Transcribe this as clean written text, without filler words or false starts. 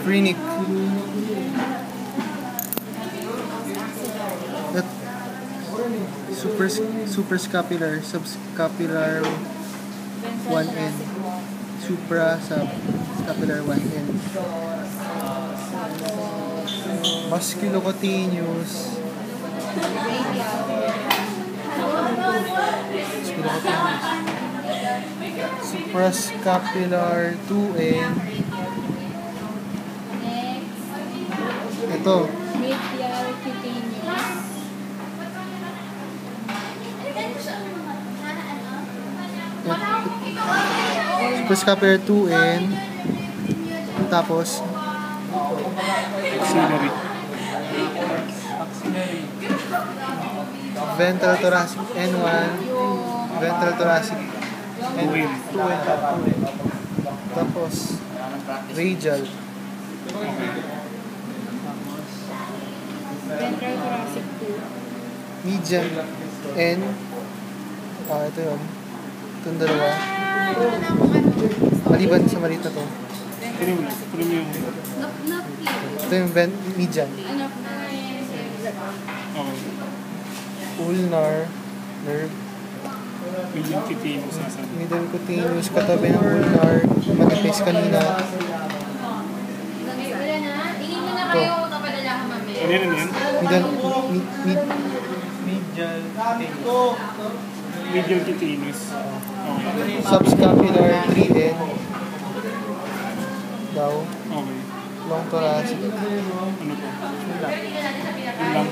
Phrenic. Suprascapular, subscapular 1N. Suprascapular 1N. Musculocutaneous. Suprascapular 2N. Ito. Medial cutaneous. Suprascapular 2N. Tapos Axillary. ventral thoracic N1, ventral thoracic N2N. Tapos radial. Ventral thoracic 2. Median N. Ito yun. Itong dalawa. Maliban sa maliit na to. Pero yung... Ito yung median. Okay. Ulnar nerve. Medial cutaneous sasabi. Medial cutaneous katabi ng ulnar. Manipis kanina. Ito. Ano yun? Medial Medial cutaneous. Okay. subscapular 3N. Daw. Okay. Long thoracic. Ano po? Yun lang.